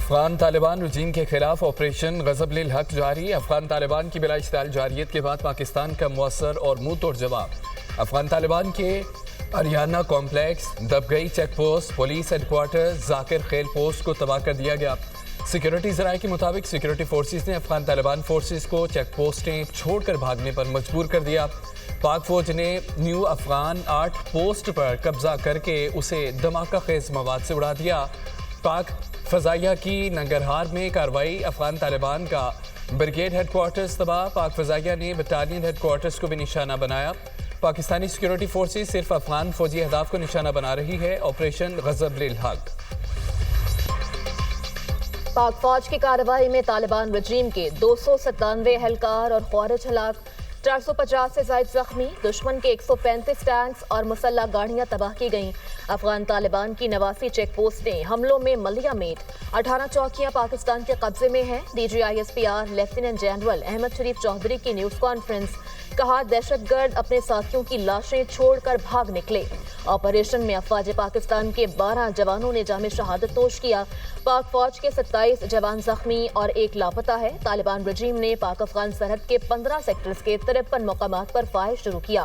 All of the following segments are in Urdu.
افغان طالبان رجیم کے خلاف آپریشن غضب للحق جاری۔ افغان طالبان کی بلا اشتعال جارحیت کے بعد پاکستان کا مؤثر اور منہ توڑ جواب۔ افغان طالبان کے اریانہ کمپلیکس، دبگئی check post, police headquarter, Zakir Khel post کو تباہ کر دیا گیا۔ سیکیورٹی ذرائع کے مطابق سیکیورٹی فورسز نے افغان طالبان فورسز کو چیک پوسٹیں چھوڑ کر بھاگنے پر مجبور کر دیا۔ پاک فوج نے نیو افغان 8 پوسٹ پر قبضہ کر کے اسے دھماکہ خیز مواد سے اڑا دیا۔ پاک فضائیہ کی ننگرہار میں کارروائی، افغان طالبان کا بریگیڈ ہیڈ کوارٹرز تباہ۔ پاک فضائیہ نے بٹالین ہیڈ کوارٹرز کو بھی نشانہ بنایا۔ پاکستانی سیکیورٹی فورسز صرف افغان فوجی اہداف کو نشانہ بنا رہی ہے۔ آپریشن غضب للحق۔ پاک فوج کی کارروائی میں طالبان رجیم کے 297 اہلکار اور خوارج ہلاک، 450 سے زائد زخمی، دشمن کے 135 ٹینکس اور مسلح گاڑیاں تباہ کی گئیں۔ افغان طالبان کی 89 چیک پوسٹیں حملوں میں ملیہ میٹ، 18 چوکیاں پاکستان کے قبضے میں ہیں۔ D G I S P R lieutenant general Ahmed Sharif Chaudhry کی نیوز کانفرنس، کہا دہشت گرد اپنے ساتھیوں کی لاشیں چھوڑ کر بھاگ نکلے۔ آپریشن میں افواج پاکستان کے 12 جوانوں نے جام شہادت نوش کیا۔ پاک فوج کے 27 جوان زخمی اور 1 لاپتہ ہے۔ طالبان رجیم نے پاک افغان سرحد کے 15 سیکٹرز کے 53 مقامات پر فائر شروع کیا۔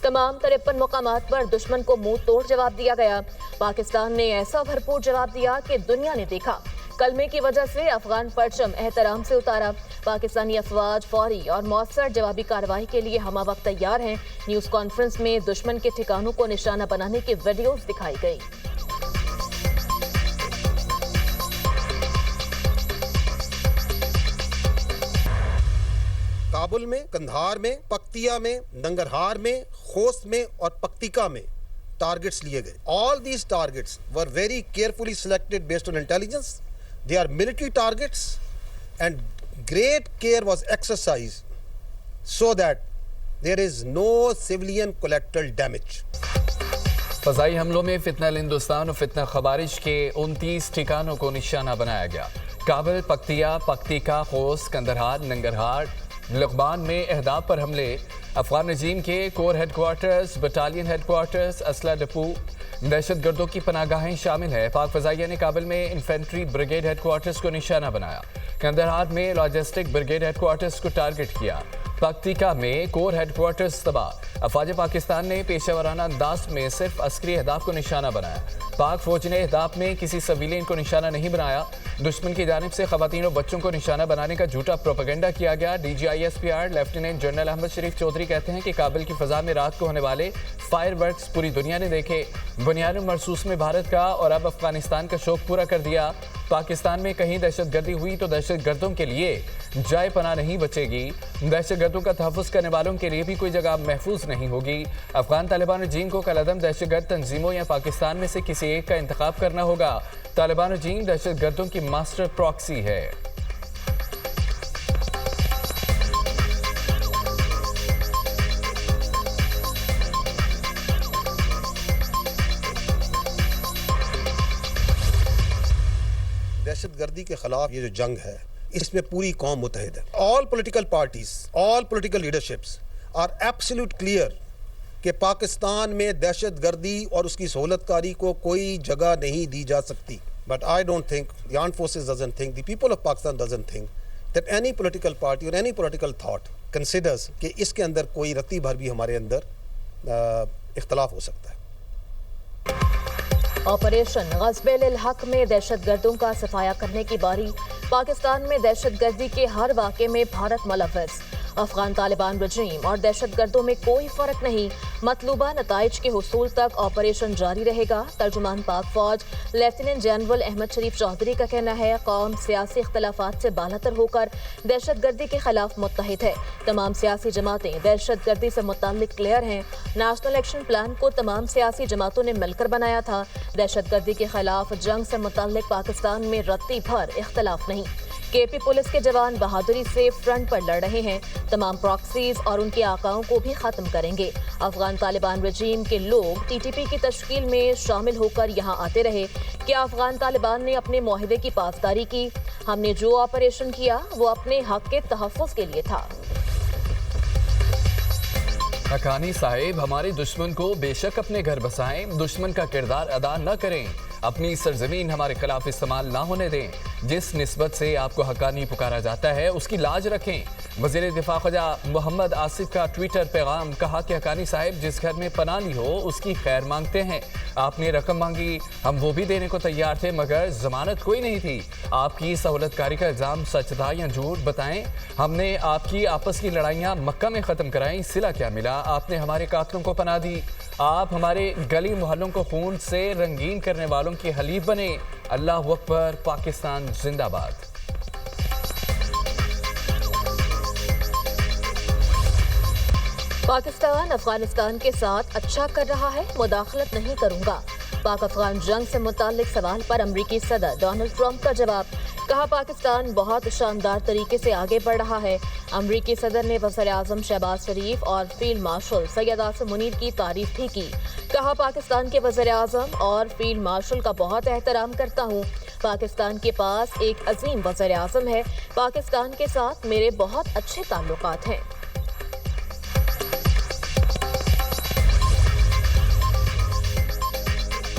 تمام 53 مقامات پر دشمن کو منہ توڑ جواب دیا گیا۔ پاکستان نے ایسا بھرپور جواب دیا کہ دنیا نے دیکھا۔ کلمے کی وجہ سے افغان پرچم احترام سے اتارا۔ پاکستانی افواج فوری اور مؤثر جوابی کارروائی کے لیے ہمہ وقت تیار ہیں۔ نیوز کانفرنس میں دشمن کے ٹھکانوں کو نشانہ بنانے کی ویڈیوز دکھائی گئی۔ کابل میں، کندھار میں، پکتیا میں، ننگرہار میں، خوست میں اور پکتیکا میں ٹارگٹس لیے گئے۔ All these targets were very carefully selected based on intelligence. They are military targets and great care was exercised so that there is no civilian collateral damage. فضائی حملوں میں فتنہ ہندوستان اور فتنہ خوارج کے 29 ٹھکانوں کو نشانہ بنایا گیا۔ کابل، پکتیا، پکتیکا، خوست، کندھار، ننگرہار، لغمان میں اہداف پر حملے۔ افغان رجیم کے corps headquarters, battalion headquarters, اسلحہ ڈپو، دہشت گردوں کی پناہ گاہیں شامل ہیں۔ پاک فضائیہ نے کابل میں انفینٹری بریگیڈ ہیڈ کوارٹرز کو نشانہ بنایا۔ کندھار میں لاجسٹک بریگیڈ ہیڈ کوارٹرز کو ٹارگٹ کیا۔ پکتیکا میں کور ہیڈ کوارٹرز تباہ۔ افواج پاکستان نے پیشہ ورانہ انداز میں صرف عسکری اہداف کو نشانہ بنایا۔ پاک فوج نے اہداف میں کسی سویلین کو نشانہ نہیں بنایا۔ دشمن کی جانب سے خواتین اور بچوں کو نشانہ بنانے کا جھوٹا پروپیگنڈا کیا گیا۔ D G I S P R lieutenant general Ahmed Sharif Chaudhry کہتے ہیں کہ کابل کی فضا میں رات کو ہونے والے فائر ورکس پوری دنیا نے دیکھے، بنیاد مرصوص میں بھارت کا اور اب افغانستان کا شوق پورا کر دیا۔ پاکستان میں کہیں دہشت گردی ہوئی تو دہشت گردوں کے لیے جائے پناہ نہیں بچے گی۔ دہشت گردوں کا تحفظ کرنے والوں کے لیے بھی کوئی جگہ محفوظ نہیں ہوگی۔ افغان طالبان رجیم کو کالعدم دہشت گرد تنظیموں یا پاکستان میں سے کسی ایک کا انتخاب کرنا ہوگا۔ طالبان رجیم دہشت گردوں کی ماسٹر پراکسی ہے۔ دہشت گردی کے خلاف یہ جو جنگ ہے، اس میں پوری قوم متحد ہے۔ All political parties, all political leaderships are absolute clear کہ پاکستان میں دہشت گردی اور اس کی سہولت کاری کو کوئی جگہ نہیں دی جا سکتی۔ But I don't think, the armed forces doesn't think, the people of Pakistan doesn't think that any political party or any political thought considers کہ اس کے اندر کوئی رتی بھر بھی ہمارے اندر اختلاف ہو سکتا ہے۔ آپریشن غضب للحق میں دہشت گردوں کا صفایا کرنے کی باری۔ پاکستان میں دہشت گردی کے ہر واقعے میں بھارت ملوث۔ افغان طالبان رجیم اور دہشت گردوں میں کوئی فرق نہیں۔ مطلوبہ نتائج کے حصول تک آپریشن جاری رہے گا۔ ترجمان پاک فوج لیفٹیننٹ جنرل احمد شریف چودھری کا کہنا ہے قوم سیاسی اختلافات سے بالاتر ہو کر دہشت گردی کے خلاف متحد ہے۔ تمام سیاسی جماعتیں دہشت گردی سے متعلق کلیئر ہیں۔ نیشنل ایکشن پلان کو تمام سیاسی جماعتوں نے مل کر بنایا تھا۔ دہشت گردی کے خلاف جنگ سے متعلق پاکستان میں رتی بھر اختلاف نہیں۔ کے پی پولیس کے جوان بہادری سے فرنٹ پر لڑ رہے ہیں۔ تمام پراکسیز اور ان کے آقاؤں کو بھی ختم کریں گے۔ افغان طالبان رجیم کے لوگ ٹی ٹی پی کی تشکیل میں شامل ہو کر یہاں آتے رہے۔ کیا افغان طالبان نے اپنے معاہدے کی پاسداری کی؟ ہم نے جو آپریشن کیا وہ اپنے حق کے تحفظ کے لیے تھا۔ حقانی صاحب ہمارے دشمن کو بے شک اپنے گھر بسائیں، دشمن کا کردار ادا نہ کریں۔ اپنی سرزمین ہمارے خلاف استعمال نہ ہونے دیں. جس نسبت سے آپ کو حقانی پکارا جاتا ہے اس کی لاج رکھیں. وزیر دفاع خواجہ محمد آصف کا ٹویٹر پیغام. کہا کہ حقانی صاحب جس گھر میں پناہ لی ہو اس کی خیر مانگتے ہیں. آپ نے رقم مانگی, ہم وہ بھی دینے کو تیار تھے, مگر ضمانت کوئی نہیں تھی. آپ کی سہولت کاری کا الزام سچ تھا یا جھوٹ بتائیں. ہم نے آپ کی آپس کی لڑائیاں مکہ میں ختم کرائیں, صلہ کیا ملا؟ آپ نے ہمارے قاتلوں کو پناہ دی. آپ ہمارے گلی محلوں کو خون سے رنگین کرنے والوں کے حلیف بنے. اللہ اکبر. پاکستان زندہ باد. پاکستان افغانستان کے ساتھ اچھا کر رہا ہے, مداخلت نہیں کروں گا. پاک افغان جنگ سے متعلق سوال پر امریکی صدر ڈونلڈ ٹرمپ کا جواب. کہا پاکستان بہت شاندار طریقے سے آگے بڑھ رہا ہے. امریکی صدر نے وزیر اعظم شہباز شریف اور فیلڈ مارشل سید عاصم منیر کی تعریف بھی کی. کہا پاکستان کے وزیر اعظم اور فیلڈ مارشل کا بہت احترام کرتا ہوں. پاکستان کے پاس ایک عظیم وزیر اعظم ہے. پاکستان کے ساتھ میرے بہت اچھے تعلقات ہیں.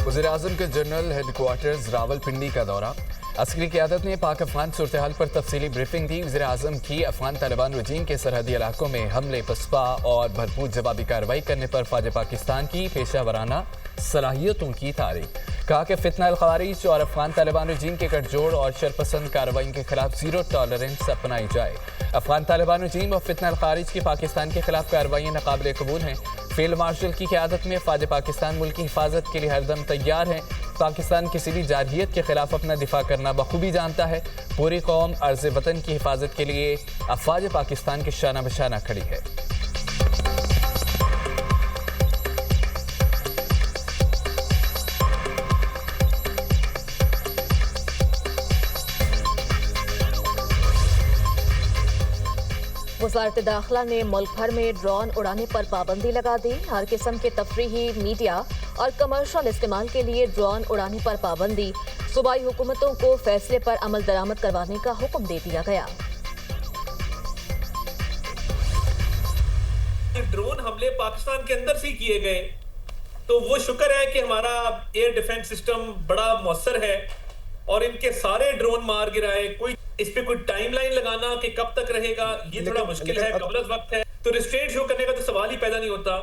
وزیر اعظم کے general headquarters Rawalpindi کا دورہ. عسکری قیادت نے پاک افغان صورتحال پر تفصیلی بریفنگ دی. وزیر اعظم کی افغان طالبان رجیم کے سرحدی علاقوں میں حملے پسپا اور بھرپور جوابی کارروائی کرنے پر فوج پاکستان کی پیشہ ورانہ صلاحیتوں کی تعریف. کہا کہ فتنہ الخوارج اور افغان طالبان رجیم کے گٹھ جوڑ اور شرپسند کارروائیوں کے خلاف زیرو ٹالرنس اپنائی جائے. افغان طالبان رجیم اور فتنہ الخوارج کی پاکستان کے خلاف کارروائیاں ناقابل قبول ہیں. فیلڈ مارشل کی قیادت میں فوج پاکستان ملک کی حفاظت کے لیے ہر دم تیار ہیں. پاکستان کسی بھی جارحیت کے خلاف اپنا دفاع کرنا بخوبی جانتا ہے. پوری قوم عرض وطن کی حفاظت کے لیے افواج پاکستان کے شانہ بشانہ کھڑی ہے. وزارت داخلہ نے ملک بھر میں ڈرون اڑانے پر پابندی لگا دی. ہر قسم کے تفریحی, میڈیا اور کمرشل استعمال کے لیے ڈرون اڑانے پر پابندی. صوبائی حکومتوں کو فیصلے پر عمل درآمد کروانے کا حکم دے دیا گیا. ڈرون حملے پاکستان کے اندر سے کیے گئے تو وہ شکر ہے کہ ہمارا ایئر ڈیفنس سسٹم بڑا مؤثر ہے اور ان کے سارے ڈرون مار گرائے. کوئی اس پہ کوئی ٹائم لائن لگانا کہ کب تک رہے گا یہ تھوڑا مشکل ہے, قبل از وقت ہے, تو ریسٹرینٹ شو کرنے کا تو سوال ہی پیدا نہیں ہوتا.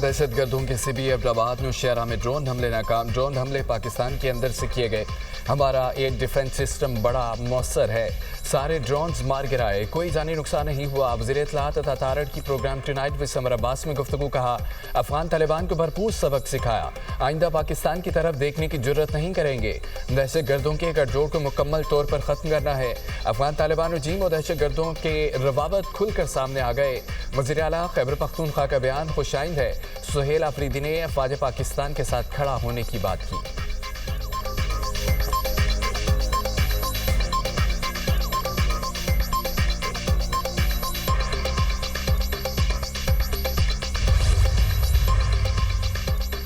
دہشت گردوں کے سبی ابراہاد نوشہرہ میں ڈرون حملے ناکام. ڈرون حملے پاکستان کے اندر سے کیے گئے. ہمارا ایئر ڈیفنس سسٹم بڑا مؤثر ہے, سارے ڈرونز مار گرائے, کوئی جانی نقصان نہیں ہوا. وزیر اطلاعات عطا تارڑ کی پروگرام ٹونائٹ ود سمر عباس میں گفتگو. کہا افغان طالبان کو بھرپور سبق سکھایا, آئندہ پاکستان کی طرف دیکھنے کی جرت نہیں کریں گے. دہشت گردوں کے گٹھ جوڑ کو مکمل طور پر ختم کرنا ہے. افغان طالبان رجیم اور دہشت گردوں کے روابط کھل کر سامنے آ گئے. وزیر اعلیٰ خیبر پختونخوا کا بیان خوش آئند ہے. سہیل آفریدی نے افواج پاکستان کے ساتھ کھڑا ہونے کی بات کی.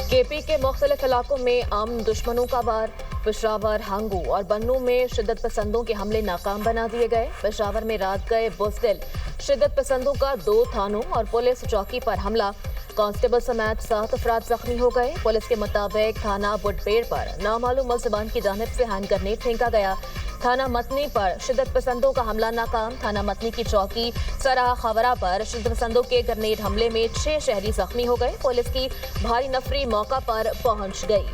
کے پی کے مختلف علاقوں میں امن دشمنوں کا وار. پشاور, ہنگو اور بنوں میں شدت پسندوں کے حملے ناکام بنا دیے گئے. پشاور میں رات گئے بزدل شدت پسندوں کا 2 تھانوں اور پولیس چوکی پر حملہ. کانسٹیبل سمیت 7 افراد زخمی ہو گئے. پولیس کے مطابق تھانہ بڈ پیر پر نامعلوم ملزمان کی جانب سے ہینڈ گرنیڈ پھینکا گیا. تھانہ متنی پر شدت پسندوں کا حملہ ناکام. تھانہ متنی کی چوکی سرا خاورہ پر شدت پسندوں کے گرنیڈ حملے میں 6 شہری زخمی ہو گئے. پولیس کی بھاری نفری موقع پر پہنچ گئی.